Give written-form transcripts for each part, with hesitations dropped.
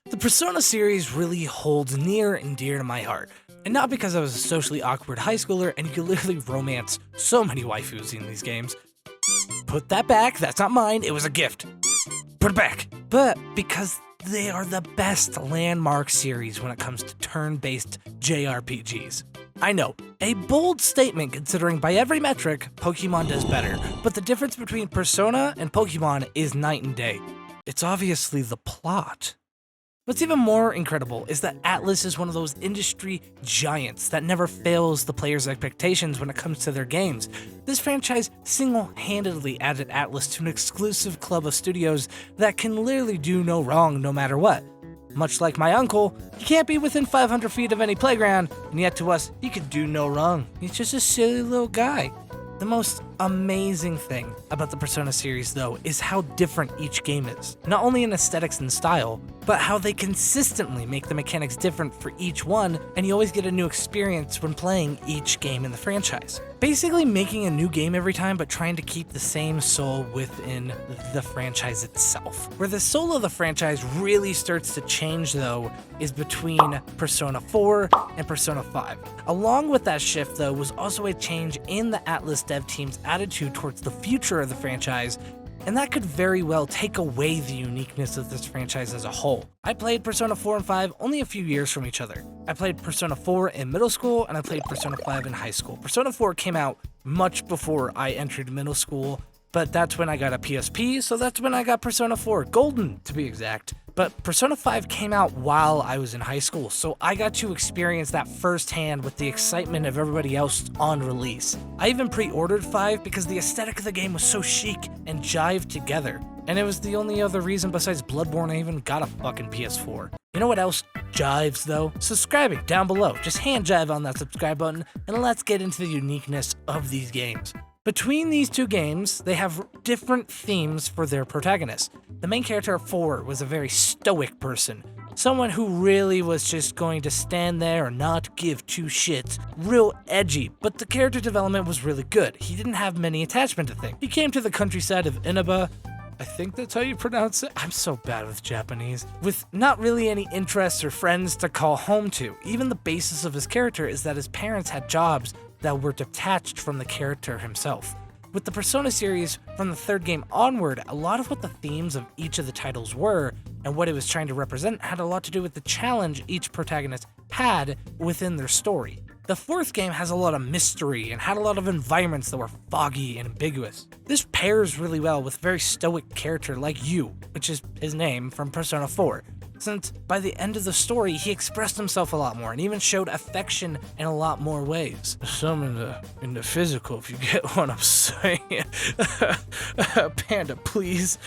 The Persona series really holds near and dear to my heart, and not because I was a socially awkward high schooler and you could literally romance so many waifus in these games. Put that back, that's not mine, it was a gift. Put it back. But because they are the best landmark series when it comes to turn-based JRPGs. I know, a bold statement considering by every metric, Pokemon does better, but the difference between Persona and Pokemon is night and day. It's obviously the plot. What's even more incredible is that Atlus is one of those industry giants that never fails the players' expectations when it comes to their games. This franchise single-handedly added Atlus to an exclusive club of studios that can literally do no wrong no matter what. Much like my uncle, he can't be within 500 feet of any playground, and yet to us, he could do no wrong. He's just a silly little guy. The most amazing thing about the Persona series, though, is how different each game is. Not only in aesthetics and style, but how they consistently make the mechanics different for each one, and you always get a new experience when playing each game in the franchise. Basically making a new game every time, but trying to keep the same soul within the franchise itself. Where the soul of the franchise really starts to change, though, is between Persona 4 and Persona 5. Along with that shift, though, was also a change in the Atlus dev team's attitude towards the future of the franchise, and that could very well take away the uniqueness of this franchise as a whole. I played Persona 4 and 5 only a few years from each other. I played Persona 4 in middle school, and I played Persona 5 in high school. Persona 4 came out much before I entered middle school, but that's when I got a PSP, so that's when I got Persona 4 Golden, to be exact. But Persona 5 came out while I was in high school, so I got to experience that firsthand with the excitement of everybody else on release. I even pre-ordered 5 because the aesthetic of the game was so chic and jived together, and it was the only other reason besides Bloodborne I even got a fucking PS4. You know what else jives though? Subscribing down below. Just hand jive on that subscribe button, and let's get into the uniqueness of these games. Between these two games, they have different themes for their protagonists. The main character of 4 was a very stoic person, someone who really was just going to stand there and not give two shits. Real edgy, but the character development was really good. He didn't have many attachment to things. He came to the countryside of Inaba, I think that's how you pronounce it. I'm so bad with Japanese. With not really any interests or friends to call home to. Even the basis of his character is that his parents had jobs that were detached from the character himself. With the Persona series, from the third game onward, a lot of what the themes of each of the titles were, and what it was trying to represent, had a lot to do with the challenge each protagonist had within their story. The fourth game has a lot of mystery and had a lot of environments that were foggy and ambiguous. This pairs really well with a very stoic character like Yu, which is his name from Persona 4. Since by the end of the story, he expressed himself a lot more and even showed affection in a lot more ways. Some in the physical, if you get what I'm saying. Panda, please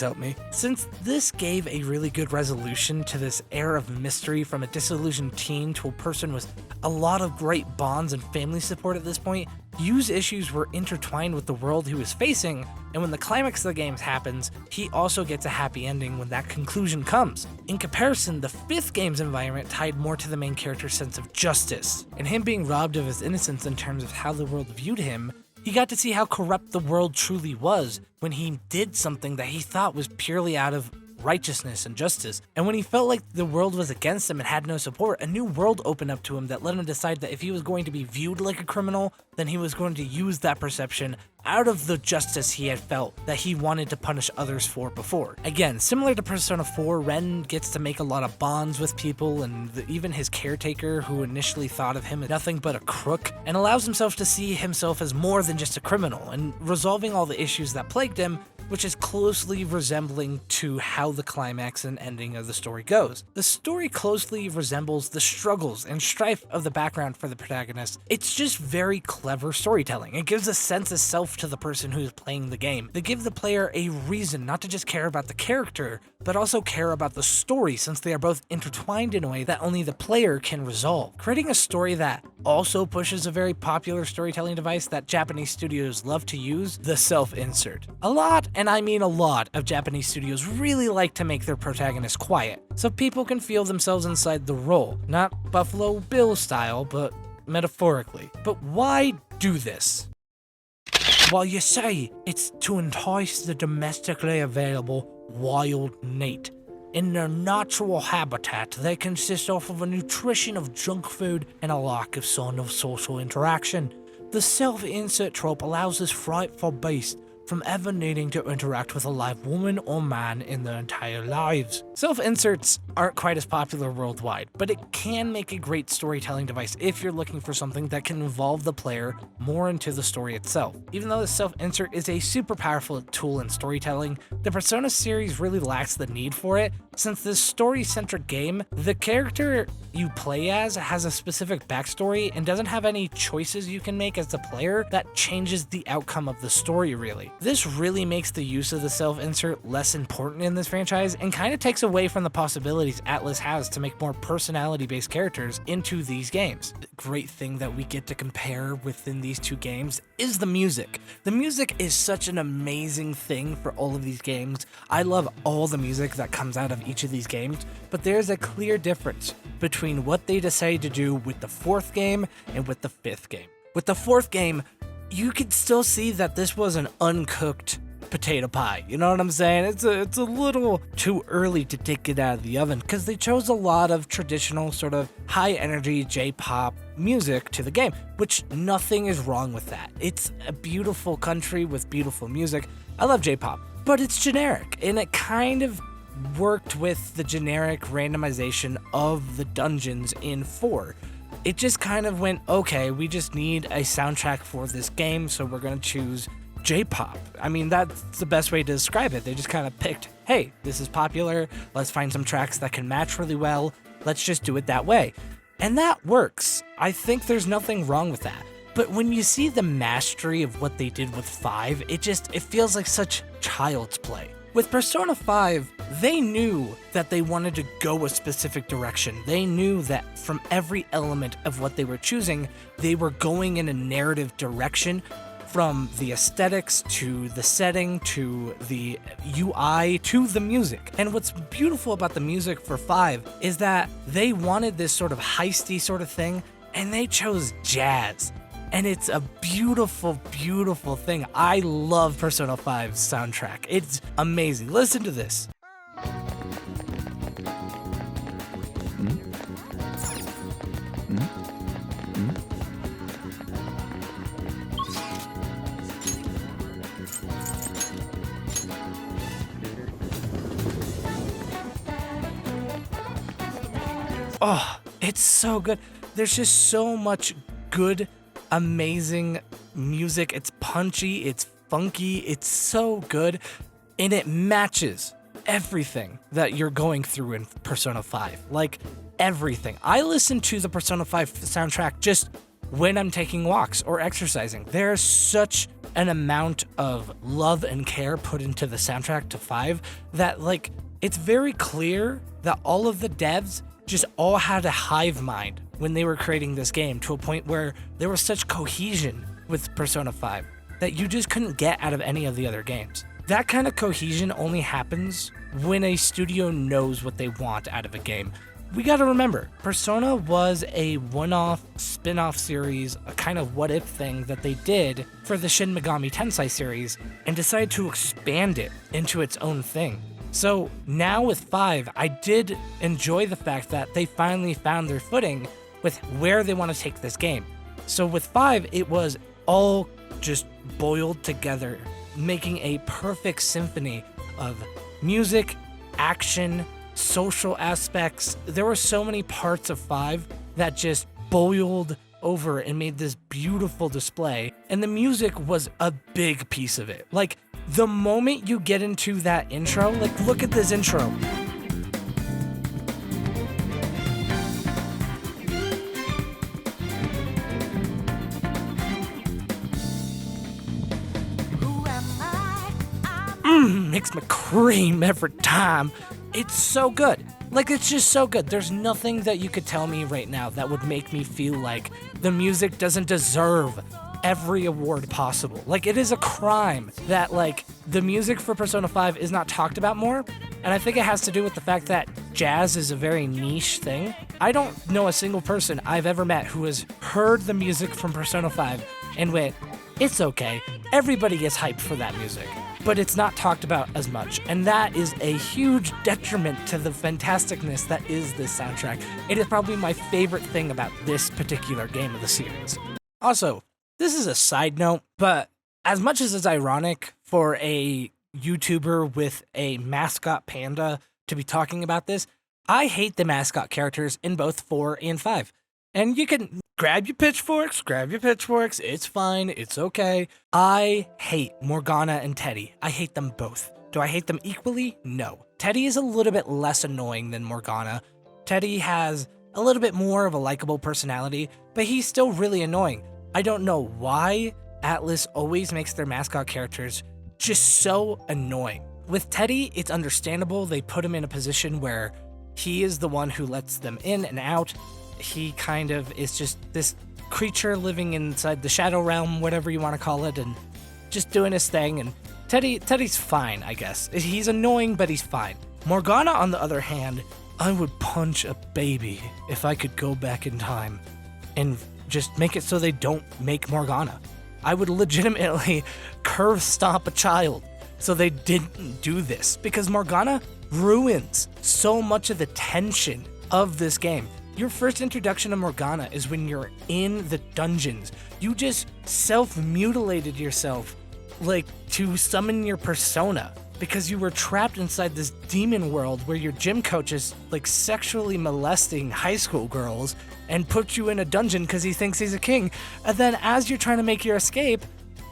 help me. Since this gave a really good resolution to this air of mystery from a disillusioned teen to a person with a lot of great bonds and family support at this point, Yu's issues were intertwined with the world he was facing, and when the climax of the game happens, he also gets a happy ending when that conclusion comes. In comparison, the fifth game's environment tied more to the main character's sense of justice, and him being robbed of his innocence in terms of how the world viewed him. He got to see how corrupt the world truly was when he did something that he thought was purely out of righteousness and justice. And when he felt like the world was against him and had no support, a new world opened up to him that let him decide that if he was going to be viewed like a criminal, then he was going to use that perception out of the justice he had felt that he wanted to punish others for before. Again, similar to Persona 4, Ren gets to make a lot of bonds with people, and even his caretaker, who initially thought of him as nothing but a crook, and allows himself to see himself as more than just a criminal, and resolving all the issues that plagued him, which is closely resembling to how the climax and ending of the story goes. The story closely resembles the struggles and strife of the background for the protagonist. It's just very clever storytelling. It gives a sense of self to the person who's playing the game. They give the player a reason not to just care about the character, but also care about the story, since they are both intertwined in a way that only the player can resolve. Creating a story that also pushes a very popular storytelling device that Japanese studios love to use, the self-insert. A lot, and I mean a lot, of Japanese studios really like to make their protagonists quiet, so people can feel themselves inside the role. Not Buffalo Bill style, but metaphorically. But why do this? Well, you say it's to entice the domestically available wild Nate in their natural habitat. They consist of a nutrition of junk food and a lack of social interaction. The self-insert trope allows this frightful beast from ever needing to interact with a live woman or man in their entire lives. Self-inserts aren't quite as popular worldwide, but it can make a great storytelling device if you're looking for something that can involve the player more into the story itself. Even though the self-insert is a super powerful tool in storytelling, the Persona series really lacks the need for it. Since this story-centric game, the character you play as has a specific backstory and doesn't have any choices you can make as the player that changes the outcome of the story, really. This really makes the use of the self-insert less important in this franchise and kind of takes away from the possibilities Atlus has to make more personality-based characters into these games. The great thing that we get to compare within these two games is the music. The music is such an amazing thing for all of these games. I love all the music that comes out of each of these games, but there's a clear difference between what they decided to do with the 4th game and with the 5th game. With the 4th game, you could still see that this was an uncooked potato pie. You know what I'm saying? It's a little too early to take it out of the oven because they chose a lot of traditional sort of high energy J-pop music to the game, which nothing is wrong with that. It's a beautiful country with beautiful music. I love J-pop, but it's generic, and it kind of worked with the generic randomization of the dungeons in 4. It just kind of went, okay, we just need a soundtrack for this game, so we're going to choose J-pop. I mean, that's the best way to describe it. They just kind of picked, hey, this is popular, let's find some tracks that can match really well, let's just do it that way. And that works. I think there's nothing wrong with that. But when you see the mastery of what they did with 5, it feels like such child's play. With Persona 5, they knew that they wanted to go a specific direction. They knew that from every element of what they were choosing, they were going in a narrative direction, from the aesthetics to the setting to the UI to the music. And what's beautiful about the music for 5 is that they wanted this sort of heisty sort of thing, and they chose jazz. And it's a beautiful, beautiful thing. I love Persona 5's soundtrack. It's amazing. Listen to this. Oh, it's so good. There's just so much good, amazing music. It's punchy, it's funky, it's so good, and it matches everything that you're going through in Persona 5. Like, everything. I listen to the Persona 5 soundtrack just when I'm taking walks or exercising. There's such an amount of love and care put into the soundtrack to 5 that, like, it's very clear that all of the devs just all had a hive mind when they were creating this game, to a point where there was such cohesion with Persona 5 that you just couldn't get out of any of the other games. That kind of cohesion only happens when a studio knows what they want out of a game. We gotta remember, Persona was a one-off, spin-off series, a kind of what-if thing that they did for the Shin Megami Tensei series, and decided to expand it into its own thing. So now with 5, I did enjoy the fact that they finally found their footing with where they want to take this game. So with 5, it was all just boiled together, making a perfect symphony of music, action, social aspects. There were so many parts of 5 that just boiled over and made this beautiful display, and the music was a big piece of it. Like, the moment you get into that intro, like, look at this intro. Makes me cream every time. It's so good. Like, it's just so good. There's nothing that you could tell me right now that would make me feel like the music doesn't deserve every award possible. Like, it is a crime that, like, the music for Persona 5 is not talked about more, and I think it has to do with the fact that jazz is a very niche thing. I don't know a single person I've ever met who has heard the music from Persona 5 and went, it's okay, everybody gets hyped for that music. but it's not talked about as much, and that is a huge detriment to the fantasticness that is this soundtrack. It is probably my favorite thing about this particular game of the series. Also, this is a side note, but as much as it's ironic for a YouTuber with a mascot panda to be talking about this, I hate the mascot characters in both 4 and 5. And you can grab your pitchforks, it's fine, it's okay. I hate Morgana and Teddy. I hate them both. Do I hate them equally? No. Teddy is a little bit less annoying than Morgana. Teddy has a little bit more of a likable personality, but he's still really annoying. I don't know why Atlas always makes their mascot characters just so annoying. With Teddy, it's understandable. They put him in a position where he is the one who lets them in and out. He kind of is just this creature living inside the shadow realm, whatever you want to call it, and just doing his thing. And Teddy's fine, I guess. He's annoying, but he's fine. Morgana, on the other hand, I would punch a baby if I could go back in time and just make it so they don't make Morgana. I would legitimately curve stomp a child so they didn't do this, because Morgana ruins so much of the tension of this game. Your first introduction to Morgana is when you're in the dungeons. You just self-mutilated yourself, like, to summon your persona, because you were trapped inside this demon world where your gym coach is, like, sexually molesting high school girls and puts you in a dungeon because he thinks he's a king. And then as you're trying to make your escape,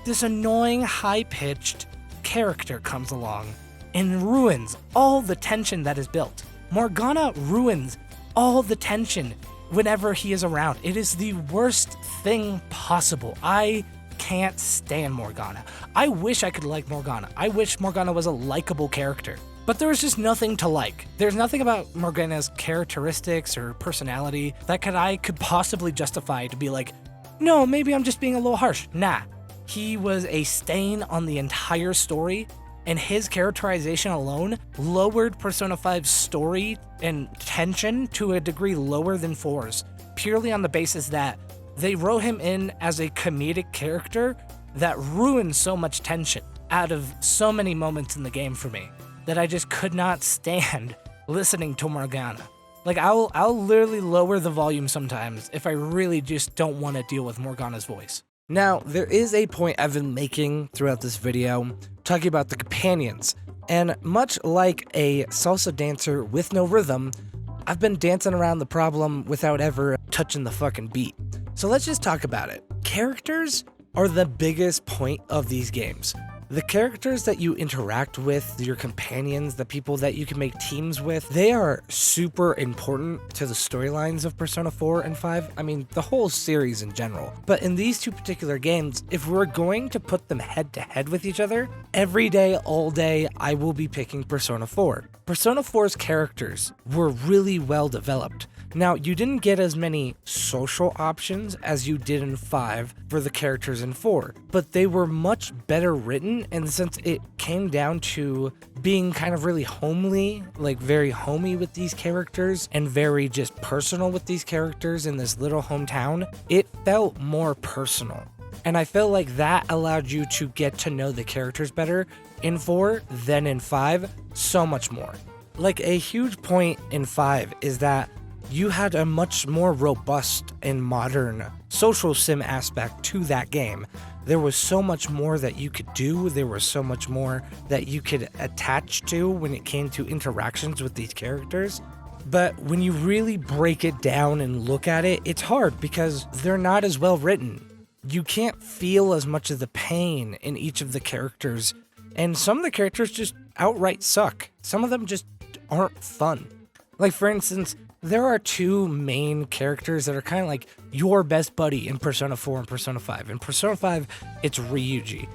this annoying, high-pitched character comes along and ruins all the tension that is built. Morgana ruins all the tension whenever he is around. It is the worst thing possible. I can't stand Morgana. I wish I could like Morgana. I wish Morgana was a likable character. But there was just nothing to like. There's nothing about Morgana's characteristics or personality that I could possibly justify to be like, no, maybe I'm just being a little harsh. Nah. He was a stain on the entire story, and his characterization alone lowered Persona 5's story and tension to a degree lower than 4's, purely on the basis that they wrote him in as a comedic character that ruined so much tension out of so many moments in the game for me that I just could not stand listening to Morgana. Like, I'll literally lower the volume sometimes if I really just don't want to deal with Morgana's voice. Now, there is a point I've been making throughout this video, talking about the companions, and much like a salsa dancer with no rhythm, I've been dancing around the problem without ever touching the fucking beat. So let's just talk about it. Characters are the biggest point of these games. The characters that you interact with, your companions, the people that you can make teams with, they are super important to the storylines of Persona 4 and 5. I mean, the whole series in general. But in these two particular games, if we're going to put them head to head with each other, every day, all day, I will be picking Persona 4. Persona 4's characters were really well developed. Now, you didn't get as many social options as you did in 5 for the characters in 4, but they were much better written, and since it came down to being kind of really homely, like very homey with these characters, and very just personal with these characters in this little hometown, it felt more personal. And I felt like that allowed you to get to know the characters better in 4 than in 5, so much more. Like, a huge point in 5 is that you had a much more robust and modern social sim aspect to that game. There was so much more that you could do, there was so much more that you could attach to when it came to interactions with these characters. But when you really break it down and look at it, it's hard because they're not as well written. You can't feel as much of the pain in each of the characters, and some of the characters just outright suck. Some of them just aren't fun. Like, for instance, there are two main characters that are kind of like your best buddy in Persona 4 and Persona 5. In Persona 5, it's Ryuji.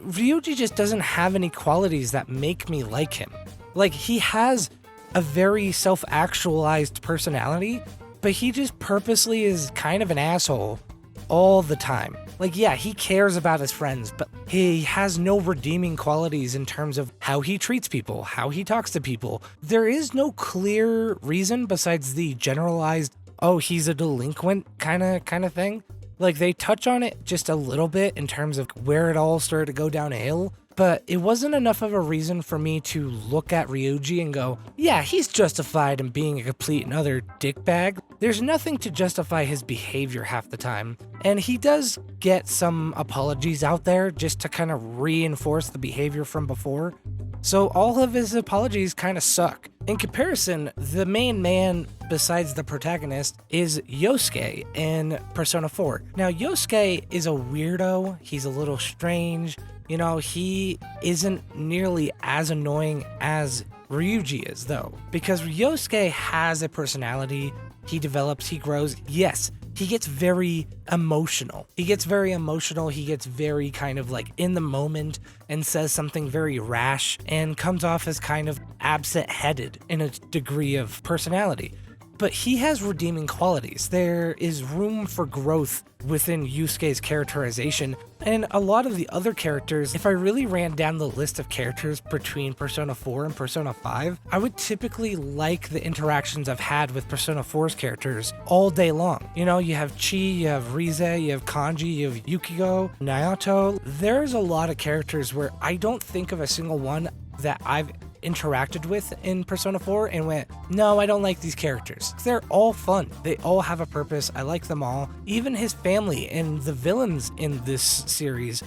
Ryuji just doesn't have any qualities that make me like him. Like, he has a very self-actualized personality, but he just purposely is kind of an asshole all the time. Like, yeah, he cares about his friends, but he has no redeeming qualities in terms of how he treats people, how he talks to people. There is no clear reason besides the generalized, oh, he's a delinquent kind of thing. Like, they touch on it just a little bit in terms of where it all started to go downhill, but it wasn't enough of a reason for me to look at Ryuji and go, yeah, he's justified in being a complete and utter dickbag. There's nothing to justify his behavior half the time, and he does get some apologies out there just to kind of reinforce the behavior from before. So all of his apologies kind of suck. In comparison, the main man besides the protagonist is Yosuke in Persona 4. Now, Yosuke is a weirdo. He's a little strange. You know, he isn't nearly as annoying as Ryuji is, though. Because Yosuke has a personality. He develops, he grows. Yes, he gets very emotional. He gets very kind of like in the moment and says something very rash and comes off as kind of absent-headed in a degree of personality. But he has redeeming qualities. There is room for growth within Yusuke's characterization, and a lot of the other characters, if I really ran down the list of characters between Persona 4 and Persona 5, I would typically like the interactions I've had with Persona 4's characters all day long. You know, you have Chi, you have Rize, you have Kanji, you have Yukiko, Naoto. There's a lot of characters where I don't think of a single one that I've interacted with in Persona 4 and went, no, I don't like these characters. They're all fun. They all have a purpose. I like them all. Even his family and the villains in this series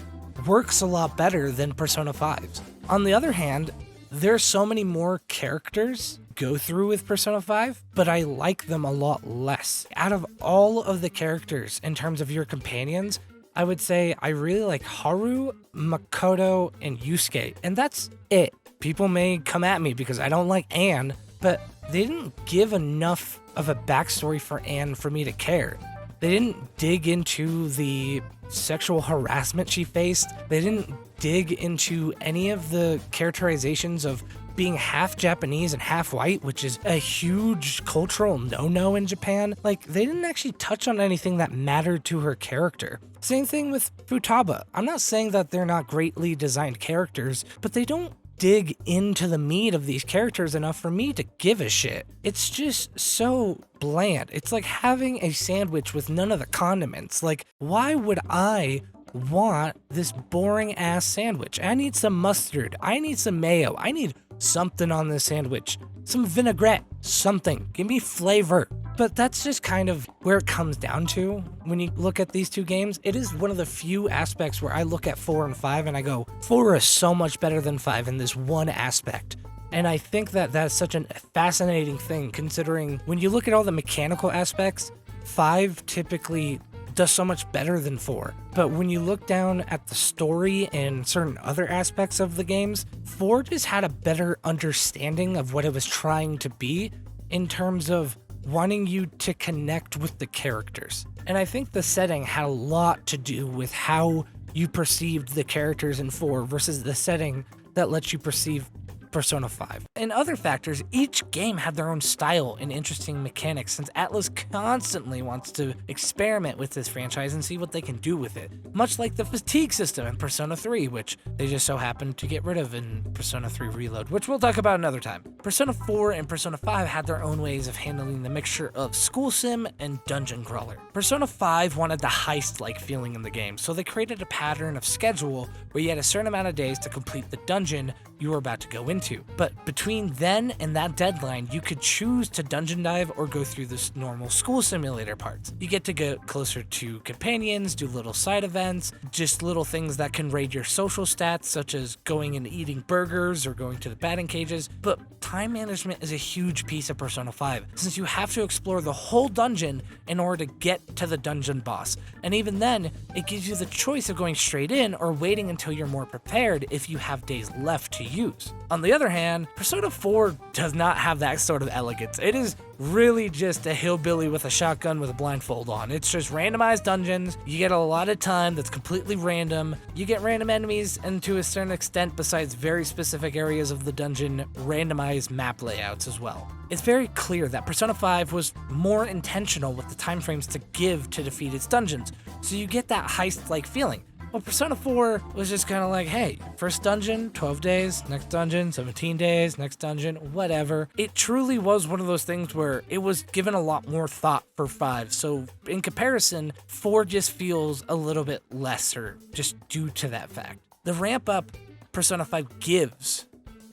works a lot better than Persona 5's. On the other hand, there's so many more characters go through with Persona 5, but I like them a lot less. Out of all of the characters in terms of your companions, I would say I really like Haru, Makoto, and Yusuke, and that's it. People may come at me because I don't like Anne, but they didn't give enough of a backstory for Anne for me to care. They didn't dig into the sexual harassment she faced. They didn't dig into any of the characterizations of being half Japanese and half white, which is a huge cultural no-no in Japan. Like, they didn't actually touch on anything that mattered to her character. Same thing with Futaba. I'm not saying that they're not greatly designed characters, but they don't dig into the meat of these characters enough for me to give a shit. It's just so bland. It's like having a sandwich with none of the condiments. Like, why would I want this boring ass sandwich? I need some mustard. I need some mayo. I need something on this sandwich. Some vinaigrette. Something. Give me flavor. But that's just kind of where it comes down to when you look at these two games. It is one of the few aspects where I look at 4 and 5 and I go, 4 is so much better than 5 in this one aspect. And I think that that's such a fascinating thing, considering when you look at all the mechanical aspects, 5 typically does so much better than 4. But when you look down at the story and certain other aspects of the games, 4 just had a better understanding of what it was trying to be in terms of wanting you to connect with the characters. And I think the setting had a lot to do with how you perceived the characters in 4 versus the setting that lets you perceive Persona 5. And other factors, each game had their own style and interesting mechanics, since Atlus constantly wants to experiment with this franchise and see what they can do with it. Much like the fatigue system in Persona 3, which they just so happened to get rid of in Persona 3 Reload, which we'll talk about another time. Persona 4 and Persona 5 had their own ways of handling the mixture of school sim and dungeon crawler. Persona 5 wanted the heist-like feeling in the game, so they created a pattern of schedule where you had a certain amount of days to complete the dungeon you were about to go into. But between then and that deadline, you could choose to dungeon dive or go through the normal school simulator parts. You get to get closer to companions, do little side events, just little things that can raid your social stats, such as going and eating burgers or going to the batting cages. But time management is a huge piece of Persona 5, since you have to explore the whole dungeon in order to get to the dungeon boss. And even then, it gives you the choice of going straight in or waiting until you're more prepared if you have days left to use. On the other hand, Persona 4 does not have that sort of elegance. It is really just a hillbilly with a shotgun with a blindfold on. It's just randomized dungeons. You get a lot of time that's completely random. You get random enemies, and to a certain extent, besides very specific areas of the dungeon, randomized map layouts as well. It's very clear that Persona 5 was more intentional with the timeframes to give to defeat its dungeons, so you get that heist-like feeling. Well, Persona 4 was just kind of like, hey, first dungeon, 12 days, next dungeon, 17 days, next dungeon, whatever. It truly was one of those things where it was given a lot more thought for 5. So in comparison, 4 just feels a little bit lesser just due to that fact. The ramp up Persona 5 gives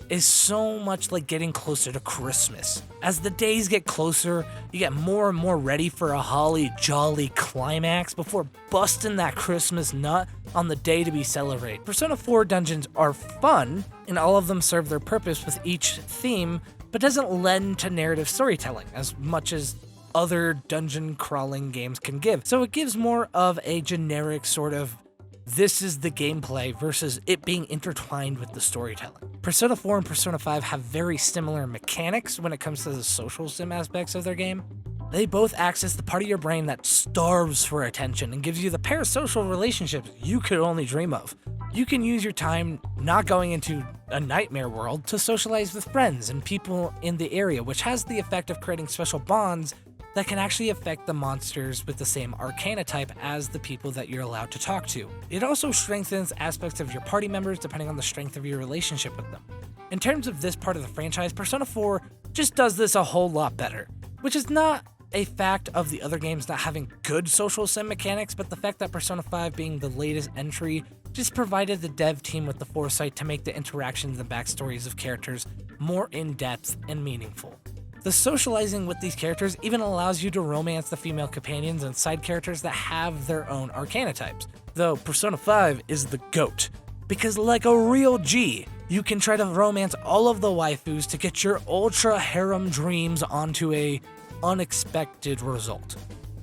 is so much like getting closer to Christmas. As the days get closer, you get more and more ready for a holly jolly climax before busting that Christmas nut on the day to be celebrated. Persona 4 dungeons are fun, and all of them serve their purpose with each theme, but doesn't lend to narrative storytelling as much as other dungeon crawling games can give. So it gives more of a generic sort of this is the gameplay versus it being intertwined with the storytelling. Persona 4 and Persona 5 have very similar mechanics when it comes to the social sim aspects of their game. They both access the part of your brain that starves for attention and gives you the parasocial relationships you could only dream of. You can use your time not going into a nightmare world to socialize with friends and people in the area, which has the effect of creating special bonds that can actually affect the monsters with the same arcana type as the people that you're allowed to talk to. It also strengthens aspects of your party members depending on the strength of your relationship with them. In terms of this part of the franchise, Persona 4 just does this a whole lot better, which is not a fact of the other games not having good social sim mechanics, but the fact that Persona 5 being the latest entry just provided the dev team with the foresight to make the interactions and backstories of characters more in-depth and meaningful. The socializing with these characters even allows you to romance the female companions and side characters that have their own arcana types, though Persona 5 is the GOAT, because like a real G, you can try to romance all of the waifus to get your ultra harem dreams onto a unexpected result.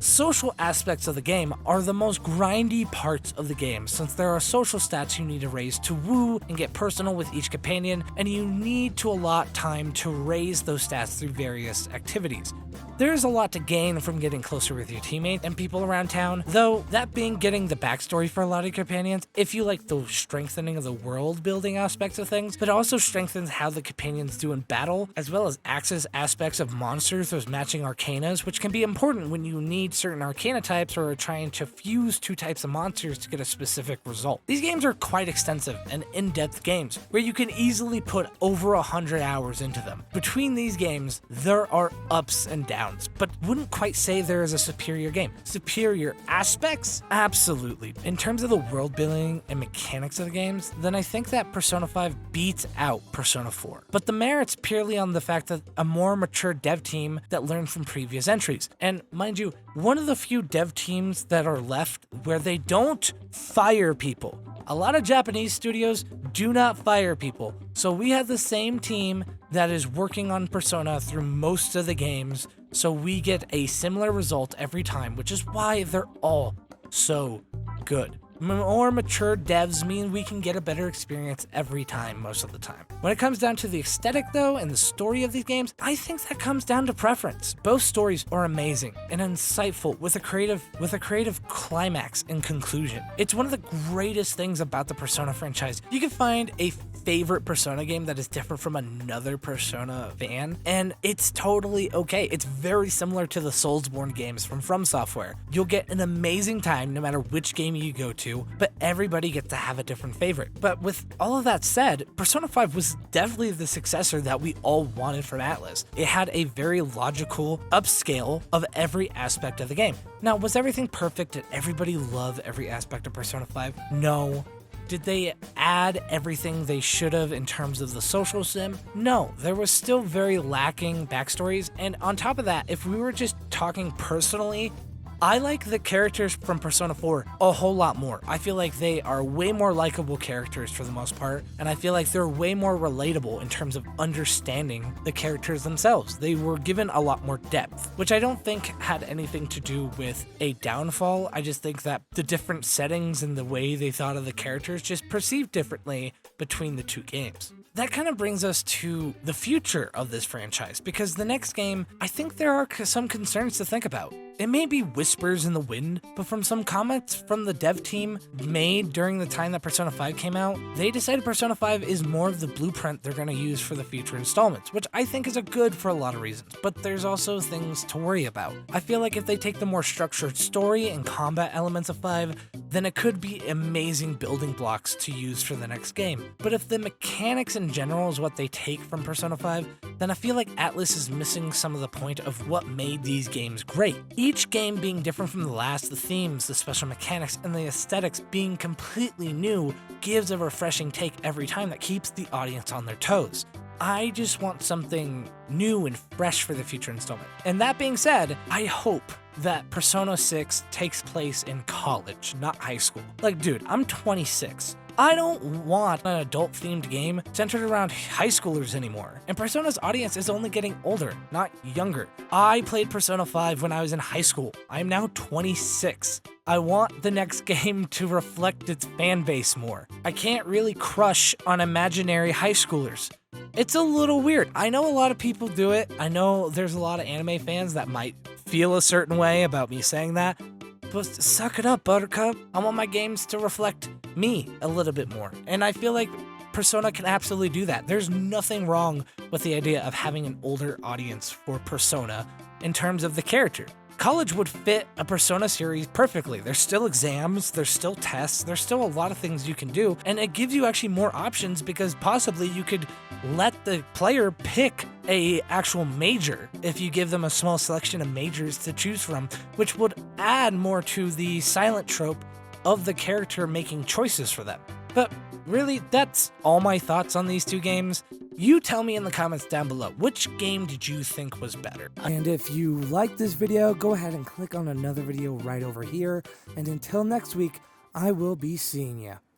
Social aspects of the game are the most grindy parts of the game, since there are social stats you need to raise to woo and get personal with each companion, and you need to allot time to raise those stats through various activities. There is a lot to gain from getting closer with your teammates and people around town, though that being getting the backstory for a lot of your companions, if you like the strengthening of the world building aspects of things, but also strengthens how the companions do in battle, as well as access aspects of monsters, those matching arcanas, which can be important when you need certain arcana types or are trying to fuse two types of monsters to get a specific result. These games are quite extensive and in-depth games, where you can easily put over 100 hours into them. Between these games, there are ups and downs, but wouldn't quite say there is a superior game. Superior aspects? Absolutely. In terms of the world building and mechanics of the games, then I think that Persona 5 beats out Persona 4. But the merit's purely on the fact that a more mature dev team that learned from previous entries. And mind you, one of the few dev teams that are left where they don't fire people. A lot of Japanese studios do not fire people. So we have the same team that is working on Persona through most of the games, so we get a similar result every time, which is why they're all so good. More mature devs mean we can get a better experience every time, most of the time. When it comes down to the aesthetic though, and the story of these games, I think that comes down to preference. Both stories are amazing and insightful with a creative climax and conclusion. It's one of the greatest things about the Persona franchise. You can find a favorite Persona game that is different from another Persona fan, and it's totally okay. It's very similar to the Soulsborne games from Software. You'll get an amazing time no matter which game you go to, but everybody gets to have a different favorite. But with all of that said, Persona 5 was definitely the successor that we all wanted from Atlus. It had a very logical upscale of every aspect of the game. Now, was everything perfect? Did everybody love every aspect of Persona 5? No. Did they add everything they should have in terms of the social sim? No, there was still very lacking backstories, and on top of that, if we were just talking personally, I like the characters from Persona 4 a whole lot more. I feel like they are way more likable characters for the most part, and I feel like they're way more relatable in terms of understanding the characters themselves. They were given a lot more depth, which I don't think had anything to do with a downfall. I just think that the different settings and the way they thought of the characters just perceived differently between the two games. That kind of brings us to the future of this franchise, because the next game, I think there are some concerns to think about. It may be whispers in the wind, but from some comments from the dev team made during the time that Persona 5 came out, they decided Persona 5 is more of the blueprint they're going to use for the future installments, which I think is a good for a lot of reasons, but there's also things to worry about. I feel like if they take the more structured story and combat elements of 5, then it could be amazing building blocks to use for the next game. But if the mechanics in general is what they take from Persona 5, then I feel like Atlus is missing some of the point of what made these games great. Each game being different from the last, the themes, the special mechanics, and the aesthetics being completely new gives a refreshing take every time that keeps the audience on their toes. I just want something new and fresh for the future installment. And that being said, I hope that Persona 6 takes place in college, not high school. Like, dude, I'm 26. I don't want an adult-themed game centered around high schoolers anymore. And Persona's audience is only getting older, not younger. I played Persona 5 when I was in high school. I am now 26. I want the next game to reflect its fan base more. I can't really crush on imaginary high schoolers. It's a little weird. I know a lot of people do it. I know there's a lot of anime fans that might feel a certain way about me saying that. But suck it up, Buttercup. I want my games to reflect me a little bit more. And I feel like Persona can absolutely do that. There's nothing wrong with the idea of having an older audience for Persona in terms of the character. College would fit a Persona series perfectly. There's still exams, there's still tests, there's still a lot of things you can do, and it gives you actually more options because possibly you could let the player pick a actual major if you give them a small selection of majors to choose from, which would add more to the silent trope of the character making choices for them. But really, that's all my thoughts on these two games. You tell me in the comments down below, which game did you think was better? And if you liked this video, go ahead and click on another video right over here. And until next week, I will be seeing you.